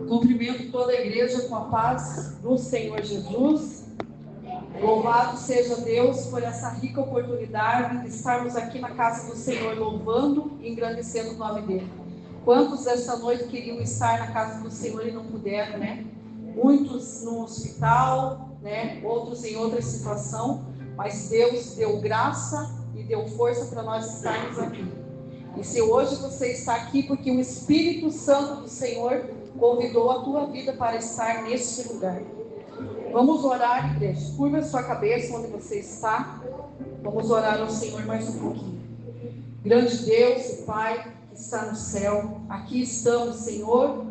Cumprimento toda a igreja com a paz do Senhor Jesus. Louvado seja Deus por essa rica oportunidade de estarmos aqui na casa do Senhor, louvando e engrandecendo o nome dele. Quantos essa noite queriam estar na casa do Senhor e não puderam, né? Muitos no hospital, né? Outros em outra situação, mas Deus deu graça e deu força para nós estarmos aqui. E se hoje você está aqui porque o Espírito Santo do Senhor convidou a tua vida para estar neste lugar. Vamos orar, igreja. Curva a sua cabeça onde você está. Vamos orar ao Senhor mais um pouquinho. Grande Deus e Pai que está no céu, aqui estamos, Senhor,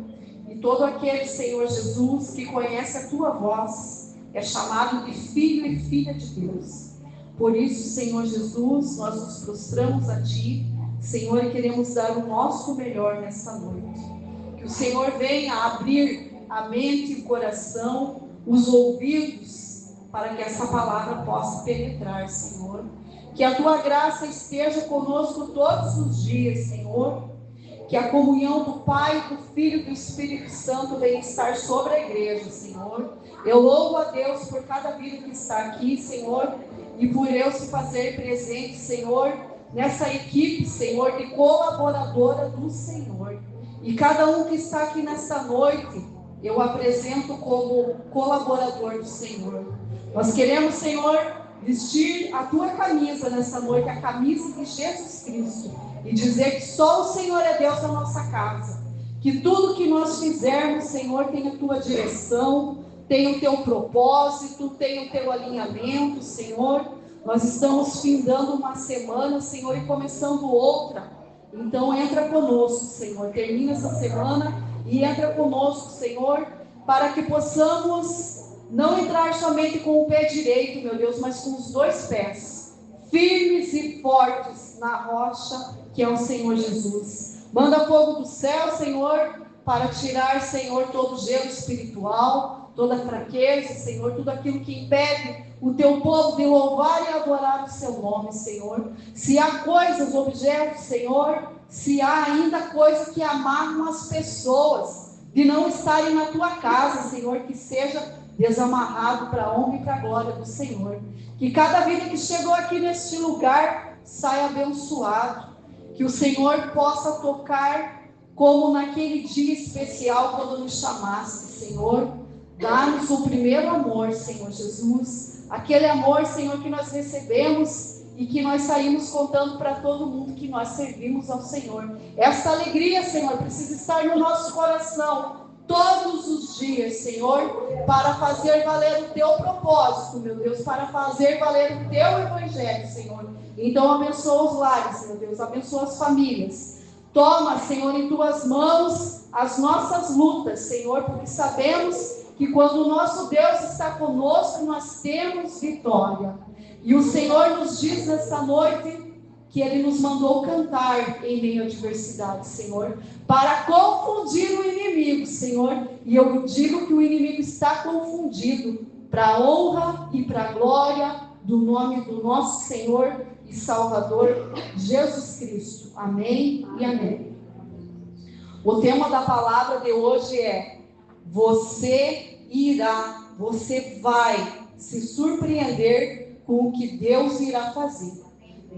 e todo aquele, Senhor Jesus, que conhece a tua voz, é chamado de filho e filha de Deus. Por isso, Senhor Jesus, nós nos prostramos a Ti, Senhor, e queremos dar o nosso melhor nesta noite. Que o Senhor venha abrir a mente e o coração, os ouvidos, para que essa palavra possa penetrar, Senhor. Que a Tua graça esteja conosco todos os dias, Senhor. Que a comunhão do Pai, do Filho e do Espírito Santo venha estar sobre a igreja, Senhor. Eu louvo a Deus por cada vida que está aqui, Senhor, e por eu se fazer presente, Senhor, nessa equipe, Senhor, de colaboradora do Senhor. E cada um que está aqui nesta noite, eu apresento como colaborador do Senhor. Nós queremos, Senhor, vestir a Tua camisa nessa noite, a camisa de Jesus Cristo, e dizer que só o Senhor é Deus na nossa casa. Que tudo que nós fizermos, Senhor, tenha a Tua direção, tenha o Teu propósito, tenha o Teu alinhamento, Senhor. Nós estamos findando uma semana, Senhor, e começando outra. Então entra conosco, Senhor. Termina essa semana e entra conosco, Senhor, para que possamos não entrar somente com o pé direito, meu Deus, mas com os dois pés, firmes e fortes na rocha, que é o Senhor Jesus. Manda fogo do céu, Senhor, para tirar, Senhor, todo o gelo espiritual, toda a fraqueza, Senhor, tudo aquilo que impede o Teu povo de louvar e adorar o Seu nome, Senhor. Se há coisas, objetos, Senhor, se há ainda coisas que amarram as pessoas de não estarem na Tua casa, Senhor, que seja desamarrado para a honra e para a glória do Senhor. Que cada vida que chegou aqui neste lugar saia abençoado. Que o Senhor possa tocar como naquele dia especial quando nos chamaste, Senhor. Dá-nos o primeiro amor, Senhor Jesus. Aquele amor, Senhor, que nós recebemos e que nós saímos contando para todo mundo que nós servimos ao Senhor. Essa alegria, Senhor, precisa estar no nosso coração todos os dias, Senhor, para fazer valer o Teu propósito, meu Deus, para fazer valer o Teu evangelho, Senhor. Então abençoa os lares, meu Deus, abençoa as famílias. Toma, Senhor, em Tuas mãos as nossas lutas, Senhor, porque sabemos que quando o nosso Deus está conosco, nós temos vitória. E o Senhor nos diz nesta noite que Ele nos mandou cantar em meio à adversidade, Senhor, para confundir o inimigo, Senhor. E eu digo que o inimigo está confundido para a honra e para a glória do nome do nosso Senhor e Salvador Jesus Cristo. Amém e amém. O tema da palavra de hoje é: você irá, você vai se surpreender com o que Deus irá fazer.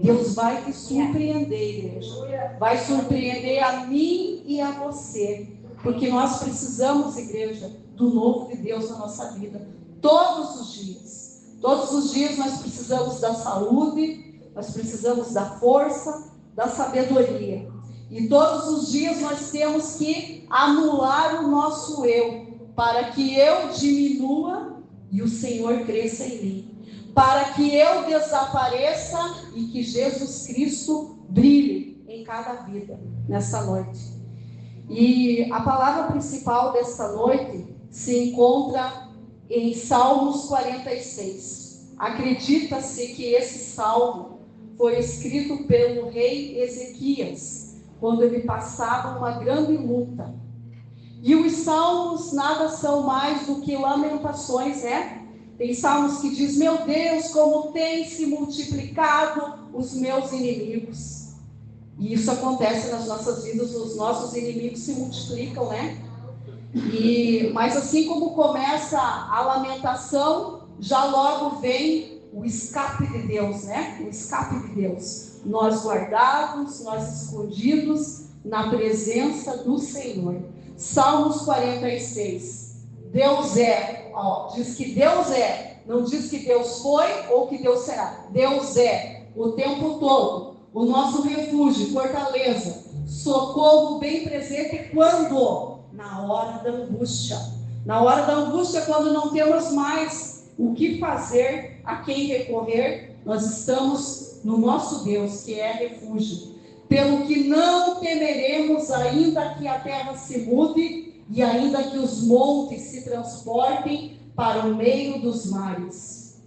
Deus vai te surpreender, igreja. Vai surpreender a mim e a você. Porque nós precisamos, igreja, do novo de Deus na nossa vida. Todos os dias. Todos os dias nós precisamos da saúde, nós precisamos da força, da sabedoria. E todos os dias nós temos que anular o nosso eu, para que eu diminua e o Senhor cresça em mim. Para que eu desapareça e que Jesus Cristo brilhe em cada vida nessa noite. E a palavra principal desta noite se encontra em Salmos 46. Acredita-se que esse salmo foi escrito pelo rei Ezequias, quando ele passava uma grande luta. E os salmos nada são mais do que lamentações, Tem salmos que diz: meu Deus, como tem se multiplicado os meus inimigos. E isso acontece nas nossas vidas, os nossos inimigos se multiplicam, Mas assim como começa a lamentação, já logo vem o escape de Deus, né? O escape de Deus. Nós guardados, nós escondidos na presença do Senhor. Salmos 46. Deus é, diz que Deus é, não diz que Deus foi ou que Deus será. Deus é o tempo todo o nosso refúgio, fortaleza, socorro bem presente quando? Na hora da angústia. Na hora da angústia, quando não temos mais o que fazer, a quem recorrer, nós estamos no nosso Deus, que é refúgio. Pelo que não temeremos, ainda que a terra se mude e ainda que os montes se transportem para o meio dos mares.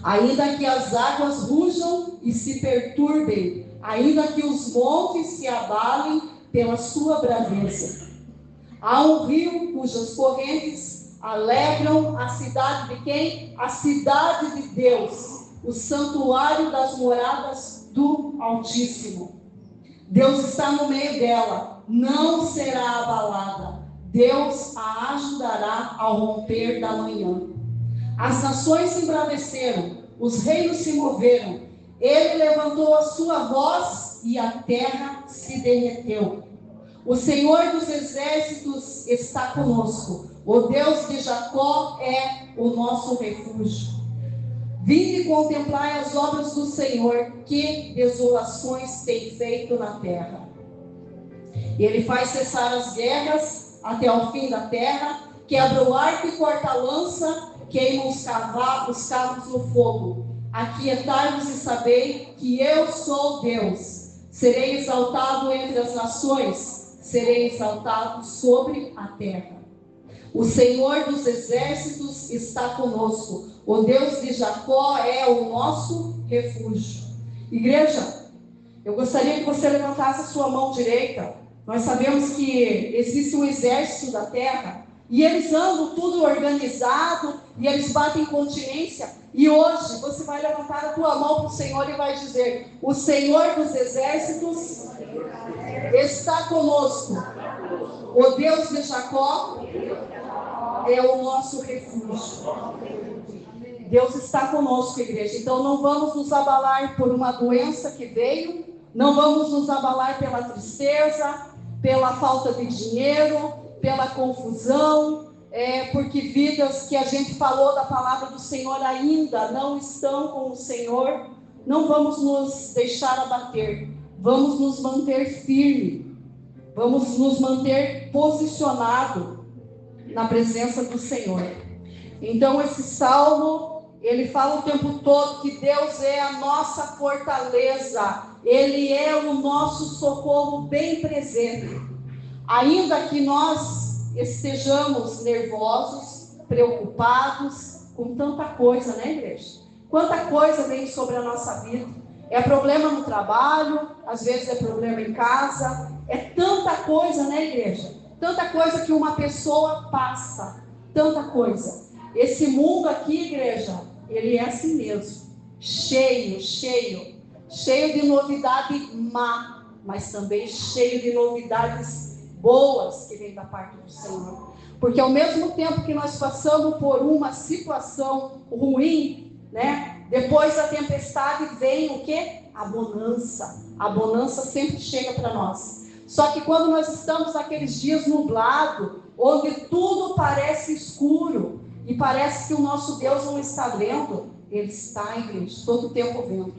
Ainda que as águas rujam e se perturbem, ainda que os montes se abalem pela sua braveza. Há um rio cujas correntes alegram a cidade de quem? A cidade de Deus, o santuário das moradas do Altíssimo. Deus está no meio dela, não será abalada. Deus a ajudará ao romper da manhã. As nações se embraveceram, os reinos se moveram. Ele levantou a sua voz e a terra se derreteu. O Senhor dos exércitos está conosco. O Deus de Jacó é o nosso refúgio. Vinde contemplai as obras do Senhor, que desolações tem feito na terra. Ele faz cessar as guerras até ao fim da terra, quebra o arco e corta a lança, queima os carros no fogo. Aquietai-vos e sabei que eu sou Deus. Serei exaltado entre as nações, serei exaltado sobre a terra. O Senhor dos exércitos está conosco. O Deus de Jacó é o nosso refúgio. Igreja, eu gostaria que você levantasse a sua mão direita. Nós sabemos que existe um exército da terra e eles andam tudo organizado e eles batem continência. E hoje você vai levantar a tua mão para o Senhor e vai dizer: o Senhor dos exércitos está conosco. O Deus de Jacó é o nosso refúgio. Deus está conosco, igreja. Então não vamos nos abalar por uma doença que veio, não vamos nos abalar pela tristeza, pela falta de dinheiro, pela confusão, porque vidas que a gente falou da palavra do Senhor ainda não estão com o Senhor. Não vamos nos deixar abater, vamos nos manter firmes, vamos nos manter posicionados na presença do Senhor. Então esse salmo, ele fala o tempo todo que Deus é a nossa fortaleza, Ele é o nosso socorro bem presente. Ainda que nós estejamos nervosos, preocupados com tanta coisa, né, igreja? Quanta coisa vem sobre a nossa vida. É problema no trabalho, às vezes é problema em casa, é tanta coisa, né, igreja? Tanta coisa que uma pessoa passa, tanta coisa. Esse mundo aqui, igreja, ele é assim mesmo, cheio de novidade má, mas também cheio de novidades boas que vem da parte do Senhor. Porque ao mesmo tempo que nós passamos por uma situação ruim, né? Depois da tempestade vem o quê? A bonança. A bonança sempre chega para nós. Só que quando nós estamos naqueles dias nublados, onde tudo parece escuro, e parece que o nosso Deus não está vendo, Ele está, igreja, todo o tempo vendo.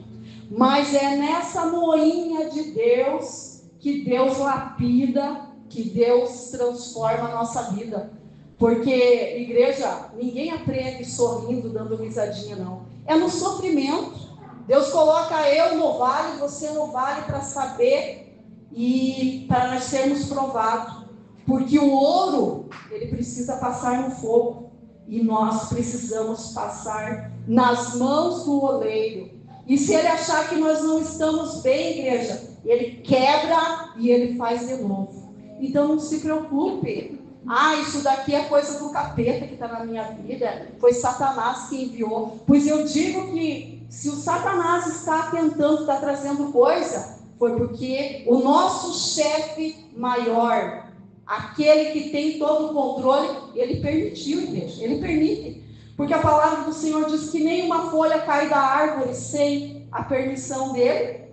Mas é nessa moinha de Deus que Deus lapida, que Deus transforma a nossa vida. Porque, igreja, ninguém aprende sorrindo, dando risadinha, não. É no sofrimento. Deus coloca eu no vale, você no vale, para saber e para nós sermos provados. Porque o ouro, ele precisa passar no fogo. E nós precisamos passar nas mãos do oleiro. E se ele achar que nós não estamos bem, igreja, ele quebra e ele faz de novo. Então não se preocupe. Isso daqui é coisa do capeta que está na minha vida. Foi Satanás que enviou. Pois eu digo que se o Satanás está tentando, está trazendo coisa, foi porque o nosso chefe maior, aquele que tem todo o controle, ele permitiu, igreja, ele permite. Porque a palavra do Senhor diz que nenhuma folha cai da árvore sem a permissão dele,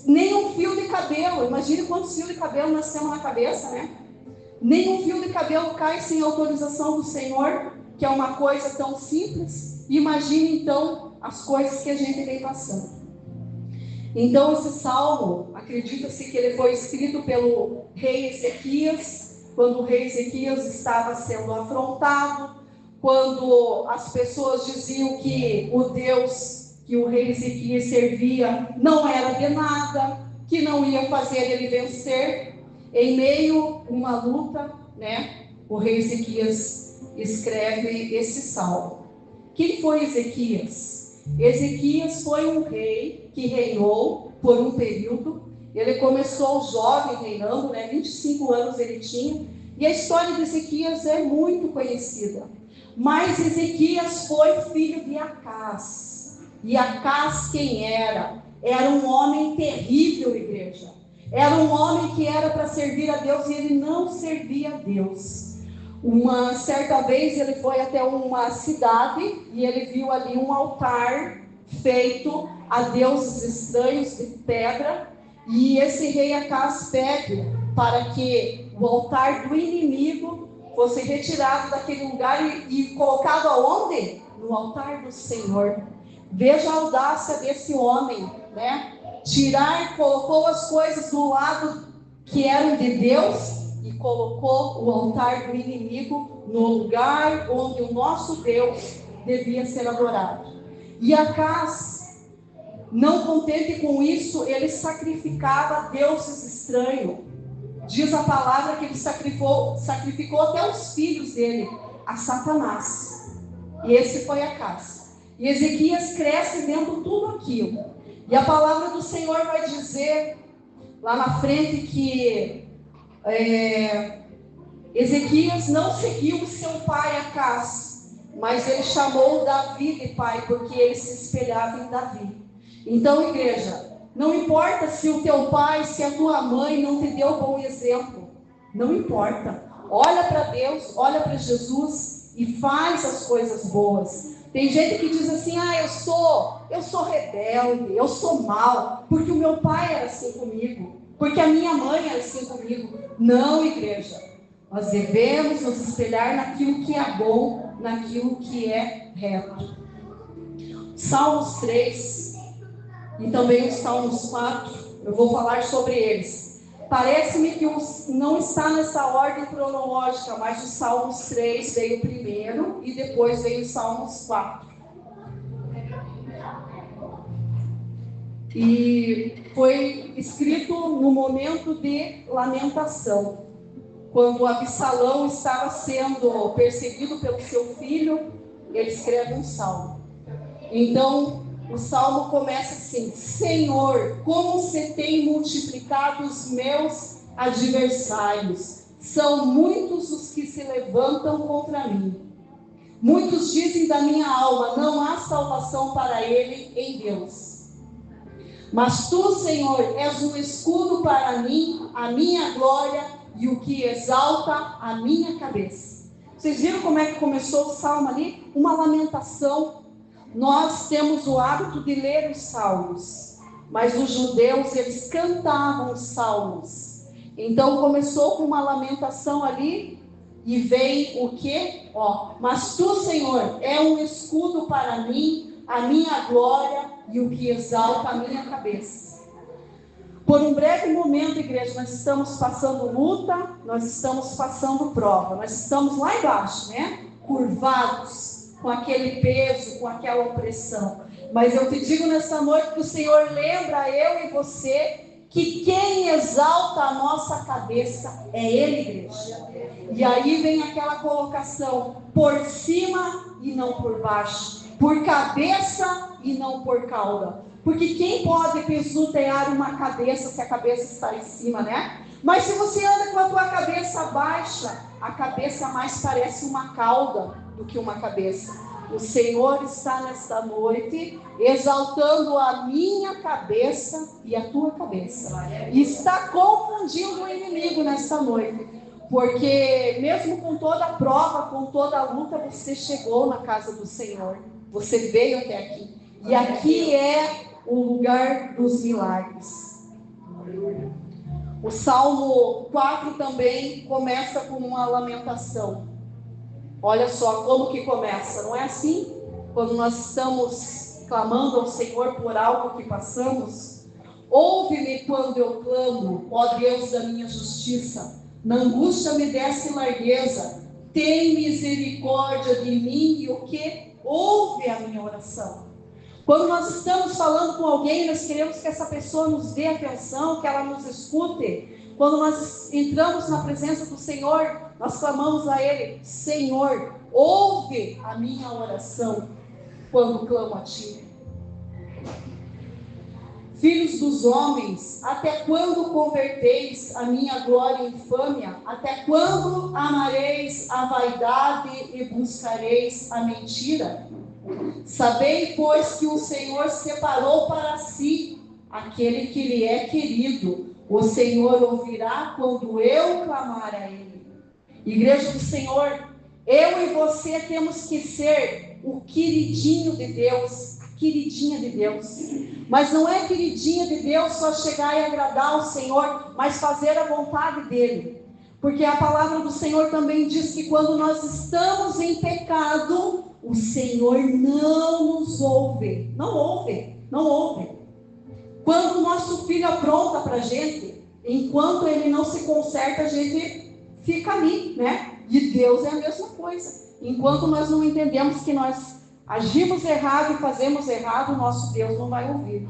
nem um fio de cabelo. Imagine quantos fios de cabelo nós temos na cabeça, né? Nenhum fio de cabelo cai sem autorização do Senhor, que é uma coisa tão simples. Imagine então as coisas que a gente vem passando. Então esse salmo, acredita-se que ele foi escrito pelo rei Ezequias, quando o rei Ezequias estava sendo afrontado, quando as pessoas diziam que o Deus que o rei Ezequias servia não era de nada, que não ia fazer ele vencer. Em meio a uma luta, né, o rei Ezequias escreve esse salmo. Quem foi Ezequias? Ezequias foi um rei que reinou por um período. Ele começou jovem reinando, né, 25 anos ele tinha. E a história de Ezequias é muito conhecida. Mas Ezequias foi filho de Acás. E Acás quem era? Era um homem terrível, igreja. Era um homem que era para servir a Deus e ele não servia a Deus. Uma certa vez ele foi até uma cidade e ele viu ali um altar feito a deuses estranhos de pedra. E esse rei Acás pede para que o altar do inimigo fosse retirado daquele lugar e colocado aonde? No altar do Senhor. Veja a audácia desse homem, né? Colocou as coisas do lado que eram de Deus e colocou o altar do inimigo no lugar onde o nosso Deus devia ser adorado. E Acás, não contente com isso, ele sacrificava deuses estranhos. Diz a palavra que ele sacrificou até os filhos dele a Satanás. E esse foi Acás. E Ezequias cresce vendo tudo aquilo. E a palavra do Senhor vai dizer lá na frente que Ezequias não seguiu o seu pai Acás, mas ele chamou Davi de pai, porque ele se espelhava em Davi. Então, igreja, não importa se o teu pai, se a tua mãe não te deu bom exemplo, não importa. Olha para Deus, olha para Jesus e faz as coisas boas. Tem gente que diz assim, eu sou rebelde, eu sou mau, porque o meu pai era assim comigo, porque a minha mãe era assim comigo. Não, igreja, nós devemos nos espelhar naquilo que é bom, naquilo que é reto. Salmos 3 e também os Salmos 4, eu vou falar sobre eles. Parece-me que não está nessa ordem cronológica, mas o Salmos 3 veio primeiro e depois veio o Salmos 4. E foi escrito no momento de lamentação, quando Absalão estava sendo perseguido pelo seu filho, ele escreve um salmo. Então, o salmo começa assim: Senhor, como você tem multiplicado os meus adversários. São muitos os que se levantam contra mim. Muitos dizem da minha alma, não há salvação para ele em Deus. Mas tu, Senhor, és um escudo para mim, a minha glória e o que exalta a minha cabeça. Vocês viram como é que começou o salmo ali? Uma lamentação. Nós temos o hábito de ler os salmos, mas os judeus, eles cantavam os salmos. Então começou com uma lamentação ali e vem o quê? Mas tu, Senhor, é um escudo para mim, a minha glória e o que exalta a minha cabeça. Por um breve momento, igreja, nós estamos passando luta, nós estamos passando prova, nós estamos lá embaixo, né? Curvados, com aquele peso, com aquela opressão. Mas eu te digo nessa noite que o Senhor lembra eu e você que quem exalta a nossa cabeça é Ele, igreja. E aí vem aquela colocação, por cima e não por baixo, por cabeça e não por cauda. Porque quem pode pisotear uma cabeça se a cabeça está em cima, né? Mas se você anda com a tua cabeça baixa, a cabeça mais parece uma cauda do que uma cabeça. O Senhor está nesta noite exaltando a minha cabeça e a tua cabeça. E está confundindo o inimigo nesta noite. Porque mesmo com toda a prova, com toda a luta, você chegou na casa do Senhor. Você veio até aqui. E aqui é o lugar dos milagres. O Salmo 4 também começa com uma lamentação. Olha só como que começa, não é assim? Quando nós estamos clamando ao Senhor por algo que passamos. Ouve-me quando eu clamo, ó Deus da minha justiça. Na angústia me desse largueza. Tem misericórdia de mim e o que? Ouve a minha oração. Quando nós estamos falando com alguém, nós queremos que essa pessoa nos dê atenção, que ela nos escute. Quando nós entramos na presença do Senhor, nós clamamos a Ele: Senhor, ouve a minha oração quando clamo a Ti. Filhos dos homens, até quando converteis a minha glória em infâmia? Até quando amareis a vaidade e buscareis a mentira? Sabei, pois, que o Senhor separou para si aquele que lhe é querido. O Senhor ouvirá quando eu clamar a Ele. Igreja do Senhor, eu e você temos que ser o queridinho de Deus, a queridinha de Deus. Mas não é queridinha de Deus só chegar e agradar ao Senhor, mas fazer a vontade dEle. Porque a palavra do Senhor também diz que quando nós estamos em pecado, o Senhor não nos ouve. Não ouve, não ouve. Quando o nosso filho apronta para a gente, enquanto ele não se conserta, a gente fica ali, né? De Deus é a mesma coisa. Enquanto nós não entendemos que nós agimos errado e fazemos errado, o nosso Deus não vai ouvir.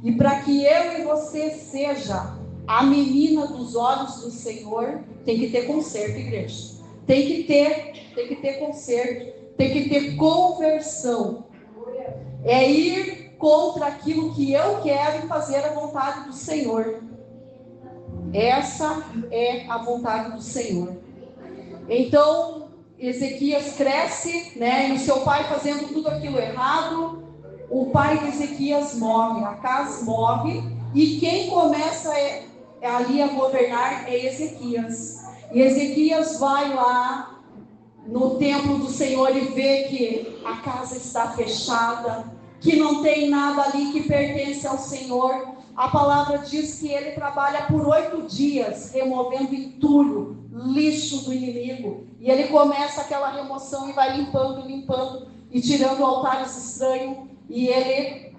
E para que eu e você seja a menina dos olhos do Senhor, tem que ter conserto, igreja. Tem que ter conserto. Tem que ter conversão. É ir contra aquilo que eu quero e fazer a vontade do Senhor. Essa é a vontade do Senhor. Então, Ezequias cresce, né? E o seu pai fazendo tudo aquilo errado. O pai de Ezequias morre, Acaz morre. E quem começa ali a governar é Ezequias. E Ezequias vai lá no templo do Senhor e vê que a casa está fechada, que não tem nada ali que pertence ao Senhor. A palavra diz que ele trabalha por 8 dias, removendo entulho, lixo do inimigo. E ele começa aquela remoção e vai limpando, e tirando altares estranhos. E ele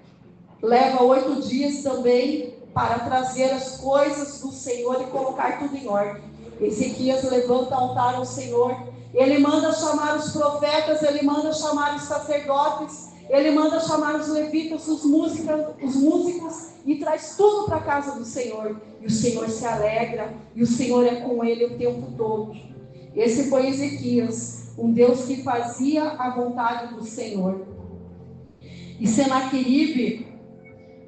leva 8 dias também para trazer as coisas do Senhor e colocar tudo em ordem. Ezequias levanta altar ao Senhor. Ele manda chamar os profetas, ele manda chamar os sacerdotes, ele manda chamar os levitas, os músicos, e traz tudo para a casa do Senhor. E o Senhor se alegra, e o Senhor é com ele o tempo todo. Esse foi Ezequias, um Deus que fazia a vontade do Senhor. E Senaqueribe,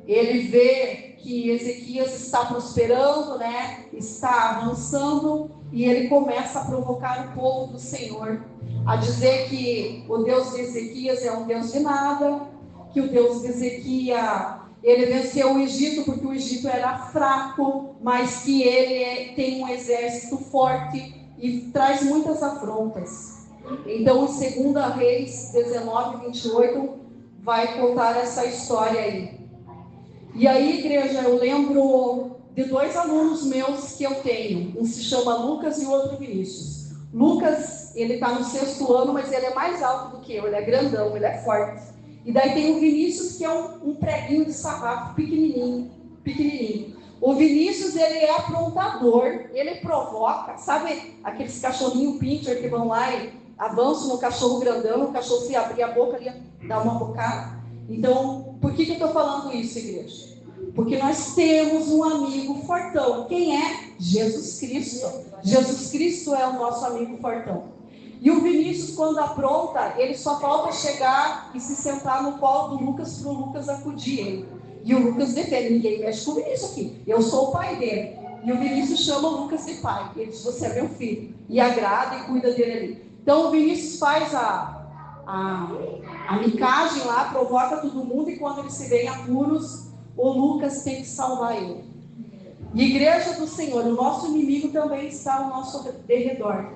ele vê que Ezequias está prosperando, né? Está avançando, e ele começa a provocar o povo do Senhor, a dizer que o Deus de Ezequias é um Deus de nada, que o Deus de Ezequias, ele venceu o Egito porque o Egito era fraco, mas que ele tem um exército forte, e traz muitas afrontas. Então, em 2 Reis 19, 28, vai contar essa história aí. E aí, igreja, eu lembro de 2 alunos meus que eu tenho. Um se chama Lucas e o outro Vinícius. Lucas, ele está no 6º ano, mas ele é mais alto do que eu. Ele é grandão, ele é forte. E daí tem o Vinícius, que é um preguinho de sarrafo, pequenininho. O Vinícius, ele é aprontador, ele provoca. Sabe aqueles cachorrinhos pincher que vão lá e avançam no cachorro grandão, o cachorro se abrir a boca ali, dá uma bocada. Então, por que eu estou falando isso, igreja? Porque nós temos um amigo fortão. Quem é? Jesus Cristo. Jesus Cristo é o nosso amigo fortão. E o Vinícius, quando apronta, ele só falta chegar e se sentar no colo do Lucas para o Lucas acudir ele. E o Lucas defende: ninguém mexe com o Vinícius aqui. Eu sou o pai dele. E o Vinícius chama o Lucas de pai. Ele diz: você é meu filho. E agrada e cuida dele ali. Então o Vinícius faz a micagem lá, provoca todo mundo, e quando ele se vê em apuros, o Lucas tem que salvar ele. E igreja do Senhor, o nosso inimigo também está ao nosso derredor.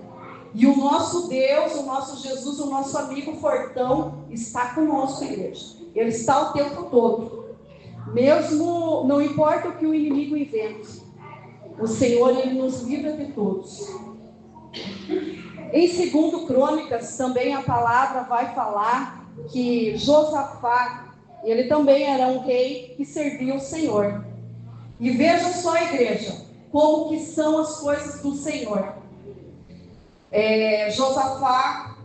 E o nosso Deus, o nosso Jesus, o nosso amigo fortão está conosco, igreja. Ele está o tempo todo. Mesmo, não importa o que o inimigo invente, o Senhor, Ele nos livra de todos. Em 2 Crônicas, também a palavra vai falar que Josafá, ele também era um rei que servia o Senhor. E veja só, igreja, como que são as coisas do Senhor. Josafá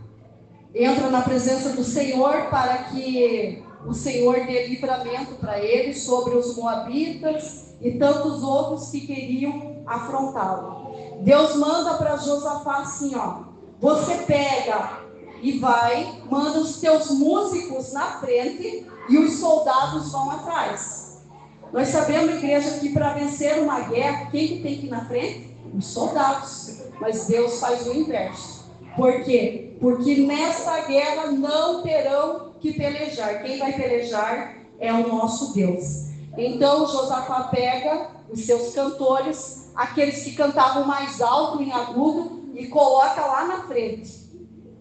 entra na presença do Senhor para que o Senhor dê livramento para ele sobre os moabitas e tantos outros que queriam afrontá-lo. Deus manda para Josafá assim, ó: você pega e vai, manda os teus músicos na frente e os soldados vão atrás. Nós sabemos, igreja, que para vencer uma guerra, quem que tem que ir na frente? Os soldados. Mas Deus faz o inverso. Por quê? Porque nessa guerra não terão que pelejar. Quem vai pelejar é o nosso Deus. Então Josafá pega os seus cantores, aqueles que cantavam mais alto em agudo, e coloca lá na frente.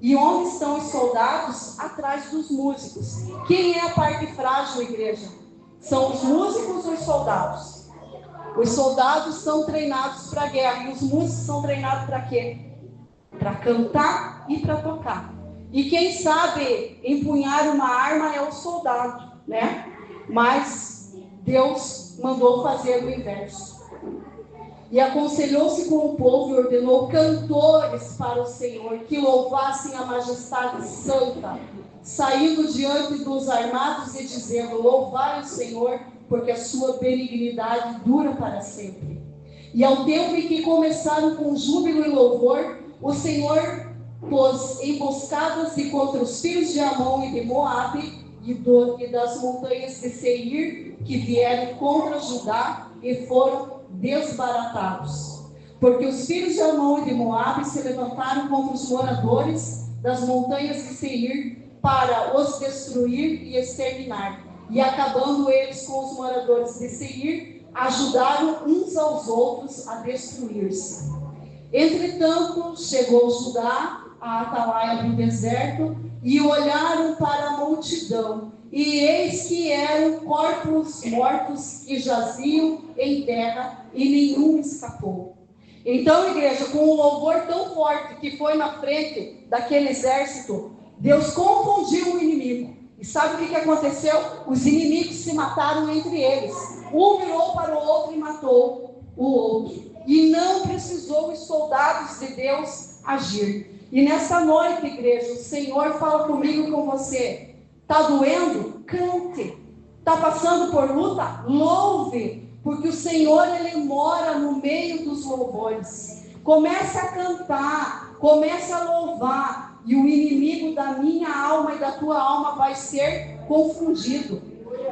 E onde estão os soldados? Atrás dos músicos. Quem é a parte frágil, igreja? São os músicos ou os soldados? Os soldados são treinados para a guerra. E os músicos são treinados para quê? Para cantar e para tocar. E quem sabe empunhar uma arma é o soldado, né? Mas Deus mandou fazer o inverso. E aconselhou-se com o povo e ordenou cantores para o Senhor, que louvassem a majestade santa, saindo diante dos armados e dizendo: louvai o Senhor, porque a sua benignidade dura para sempre. E ao tempo em que começaram com júbilo e louvor, o Senhor pôs emboscadas e contra os filhos de Amon e de Moabe e das montanhas de Seir, que vieram contra Judá e foram desbaratados. Porque os filhos de Amon e de Moabe se levantaram contra os moradores das montanhas de Seir para os destruir e exterminar. E acabando eles com os moradores de Seir, ajudaram uns aos outros a destruir-se. Entretanto, chegou Judá à atalaia do deserto e olharam para a multidão, e eis que eram corpos mortos que jaziam em terra, e nenhum escapou. Então, igreja, com um louvor tão forte que foi na frente daquele exército, Deus confundiu o inimigo. E sabe o que aconteceu? Os inimigos se mataram entre eles. Um virou para o outro e matou o outro. E não precisou os soldados de Deus agir. E nessa noite, igreja, o Senhor fala comigo e com você. Está doendo? Cante. Está passando por luta? Louve. Porque o Senhor, Ele mora no meio dos louvores. Comece a cantar. Comece a louvar. E o inimigo da minha alma e da tua alma vai ser confundido.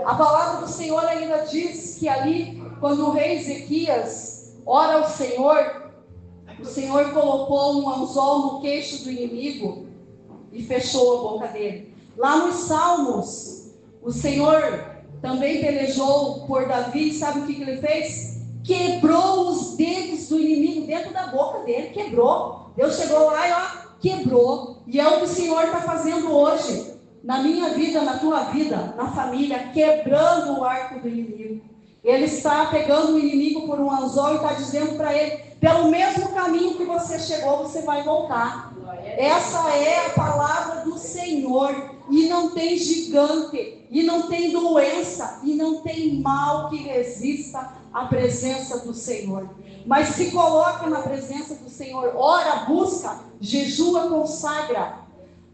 A palavra do Senhor ainda diz que ali, quando o rei Ezequias ora ao Senhor, o Senhor colocou um anzol no queixo do inimigo e fechou a boca dele. Lá nos Salmos, o Senhor também pelejou por Davi. Sabe o que ele fez? Quebrou os dedos do inimigo dentro da boca dele. Quebrou. Deus chegou lá e quebrou. E é o que o Senhor está fazendo hoje. Na minha vida, na tua vida, na família. Quebrando o arco do inimigo. Ele está pegando o inimigo por um anzol e está dizendo para ele: pelo mesmo caminho que você chegou, você vai voltar. Essa é a palavra do Senhor. E não tem gigante, e não tem doença, e não tem mal que resista à presença do Senhor. Mas se coloca na presença do Senhor, ora, busca, jejua, consagra.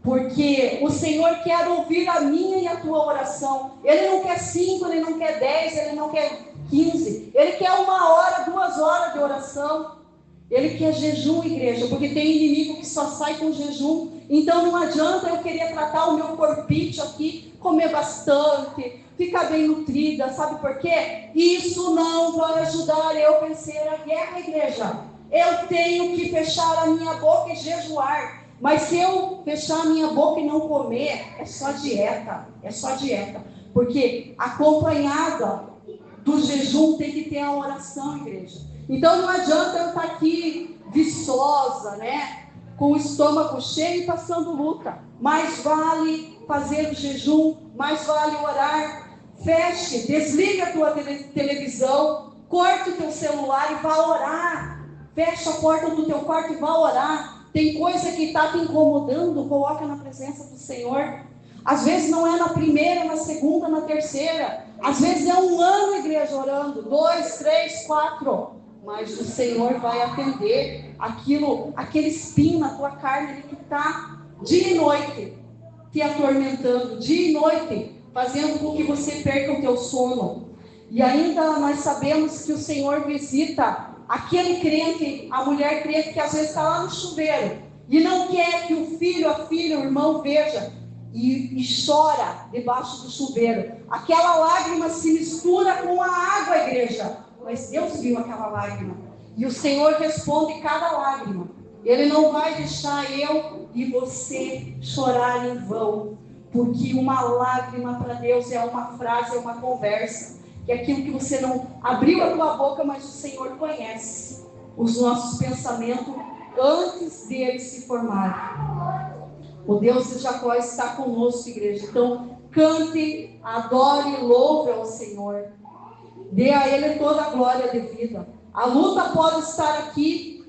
Porque o Senhor quer ouvir a minha e a tua oração. Ele não quer 5, ele não quer 10, ele não quer 15. Ele quer 1 hora, 2 horas de oração. Ele quer jejum, igreja, porque tem inimigo que só sai com jejum. Então não adianta eu querer tratar o meu corpite aqui, comer bastante, ficar bem nutrida. Sabe por quê? Isso não vai ajudar eu a vencer a guerra, igreja. Eu tenho que fechar a minha boca e jejuar. Mas se eu fechar a minha boca e não comer, é só dieta. É só dieta. Porque acompanhada do jejum tem que ter a oração, igreja. Então não adianta eu estar aqui viçosa, né? Com o estômago cheio e passando luta. Mais vale fazer o jejum, mais vale orar. Feche, desliga a tua televisão, corte o teu celular e vá orar. Fecha a porta do teu quarto e vá orar. Tem coisa que está te incomodando, coloca na presença do Senhor. Às vezes não é na primeira, na segunda, na terceira. Às vezes é um ano, igreja, orando. 2, 3, 4. Mas o Senhor vai atender aquele espinho na tua carne que está dia e noite te atormentando, dia e noite, fazendo com que você perca o teu sono. E ainda nós sabemos que o Senhor visita aquele crente, a mulher crente que às vezes está lá no chuveiro e não quer que o filho, a filha, o irmão veja e chora debaixo do chuveiro. Aquela lágrima se mistura com a água, igreja. Mas Deus viu aquela lágrima e o Senhor responde cada lágrima. Ele não vai deixar eu e você chorar em vão, porque uma lágrima para Deus é uma frase, é uma conversa, que é aquilo que você não abriu a tua boca, mas o Senhor conhece os nossos pensamentos antes deles se formarem. O Deus de Jacó está conosco, igreja. Então cante, adore, louve ao Senhor, dê a Ele toda a glória devida. A luta pode estar aqui,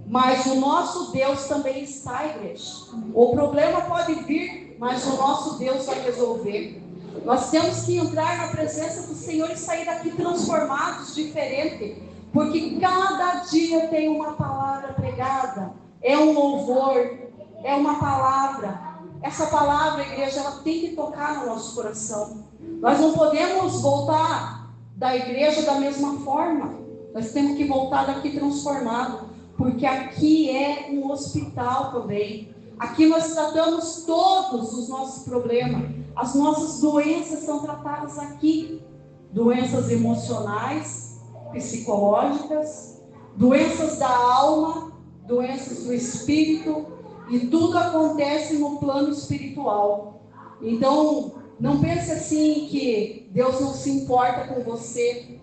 mas o nosso Deus também está, igreja. O problema pode vir, mas o nosso Deus vai resolver. Nós temos que entrar na presença do Senhor e sair daqui transformados, diferente, porque cada dia tem uma palavra pregada, é um louvor, é uma palavra. Essa palavra, igreja, ela tem que tocar no nosso coração. Nós não podemos voltar da igreja da mesma forma. Nós temos que voltar daqui transformado, porque aqui é um hospital também. Aqui nós tratamos todos os nossos problemas. As nossas doenças são tratadas aqui. Doenças emocionais, psicológicas, doenças da alma, doenças do espírito, e tudo acontece no plano espiritual. Então, não pense assim que Deus não se importa com você,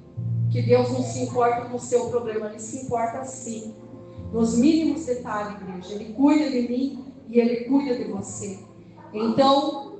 que Deus não se importa com o seu problema. Ele se importa sim, nos mínimos detalhes, igreja. Ele cuida de mim e Ele cuida de você. Então,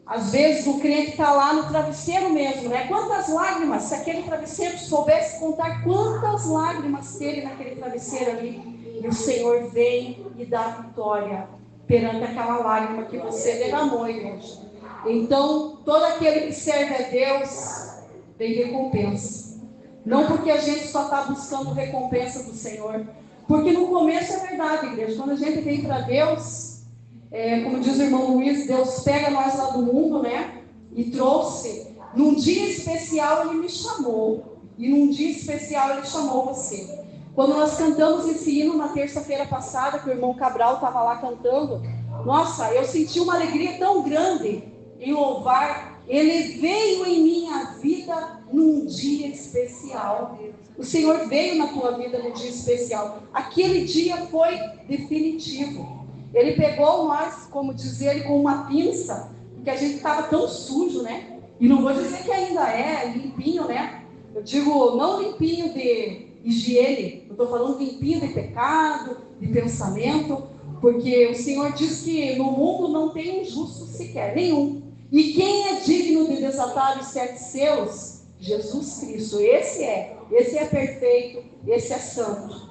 às vezes o crente está lá no travesseiro mesmo, né? Quantas lágrimas, se aquele travesseiro soubesse contar quantas lágrimas teve naquele travesseiro ali, e o Senhor vem e dá vitória perante aquela lágrima que você derramou, igreja. Então, todo aquele que serve a Deus tem recompensa. Não porque a gente só está buscando recompensa do Senhor, porque no começo é verdade, igreja, quando a gente vem para Deus, como diz o irmão Luiz, Deus pega nós lá do mundo, né, e trouxe. Num dia especial Ele me chamou, e num dia especial Ele chamou você. Quando nós cantamos esse hino na terça-feira passada, que o irmão Cabral estava lá cantando, nossa, eu senti uma alegria tão grande em louvar. Ele veio em minha vida num dia especial. O Senhor veio na tua vida num dia especial. Aquele dia foi definitivo. Ele pegou nós, como diz ele, com uma pinça, porque a gente estava tão sujo, né? E não vou dizer que ainda é limpinho, né? Eu digo, não limpinho de higiene, eu estou falando limpinho de pecado, de pensamento, porque o Senhor diz que no mundo não tem um justo sequer, nenhum. E quem é digno de desatar os 7 selos? Jesus Cristo. Esse é perfeito, esse é santo.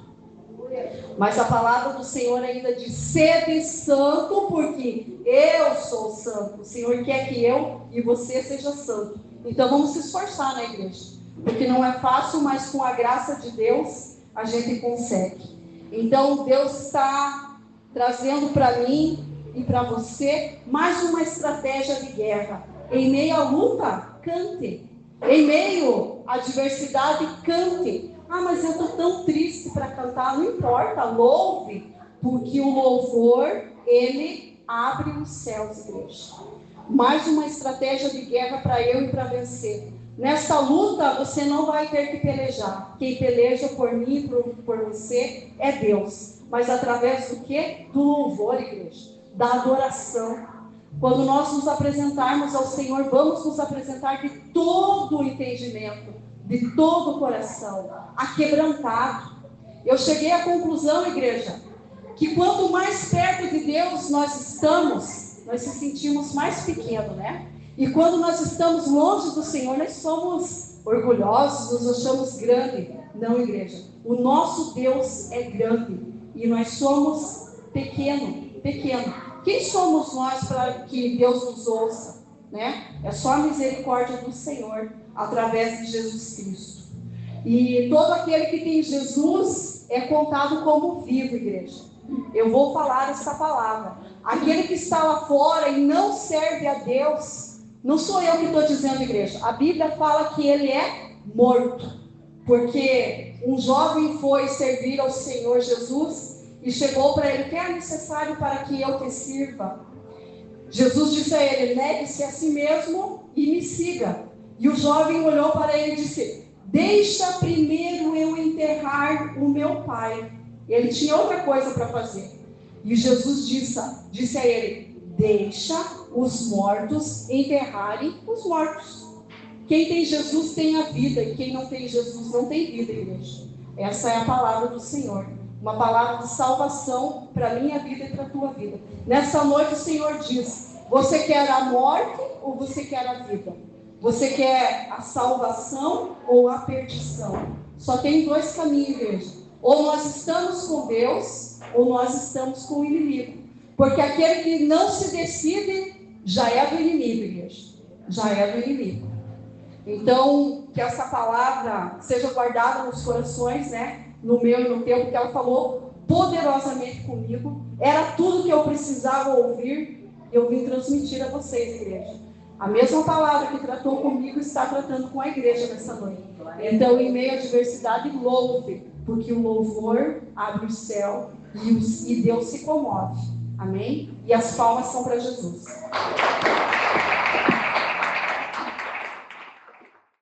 Mas a palavra do Senhor ainda diz: sede santo, porque eu sou santo. O Senhor quer que eu e você seja santo. Então vamos se esforçar na igreja, porque não é fácil, mas com a graça de Deus a gente consegue. Então Deus está trazendo para mim e para você mais uma estratégia de guerra. Em meio à luta, cante. Em meio à adversidade, cante. Ah, mas eu estou tão triste para cantar. Não importa, louve, porque o louvor, ele abre os céus, igreja. Mais uma estratégia de guerra para eu e para vencer. Nessa luta, você não vai ter que pelejar. Quem peleja por mim e por você é Deus. Mas através do quê? Do louvor, igreja. Da adoração. Quando nós nos apresentarmos ao Senhor, vamos nos apresentar de todo o entendimento, de todo o coração, aquebrantado. Eu cheguei à conclusão, igreja, que quanto mais perto de Deus nós estamos, nós se sentimos mais pequenos, né? E quando nós estamos longe do Senhor, nós somos orgulhosos, nos achamos grandes. Não, igreja. O nosso Deus é grande e nós somos pequeno. Quem somos nós para que Deus nos ouça, né? É só a misericórdia do Senhor através de Jesus Cristo. E todo aquele que tem Jesus é contado como vivo, igreja. Eu vou falar essa palavra. Aquele que está lá fora e não serve a Deus, não sou eu que estou dizendo, igreja. A Bíblia fala que ele é morto. Porque um jovem foi servir ao Senhor Jesus e chegou para ele: o que é necessário para que eu te sirva? Jesus disse a ele: negue-se a si mesmo e me siga. E o jovem olhou para ele e disse: deixa primeiro eu enterrar o meu pai. Ele tinha outra coisa para fazer. E Jesus disse a ele: deixa os mortos enterrarem os mortos. Quem tem Jesus tem a vida, e quem não tem Jesus não tem vida, igreja. Essa é a palavra do Senhor. Uma palavra de salvação para a minha vida e para a tua vida. Nessa noite o Senhor diz: você quer a morte ou você quer a vida? Você quer a salvação ou a perdição? Só tem dois caminhos, igreja. Ou nós estamos com Deus, ou nós estamos com o inimigo. Porque aquele que não se decide, já é do inimigo, igreja. Já é do inimigo. Então, que essa palavra seja guardada nos corações, né? No meu e no teu, porque ela falou poderosamente comigo. Era tudo que eu precisava ouvir. Eu vim transmitir a vocês, igreja. A mesma palavra que tratou comigo está tratando com a igreja nessa noite. Então, em meio à diversidade, louve, porque o louvor abre o céu e Deus se comove. Amém? E as palmas são para Jesus.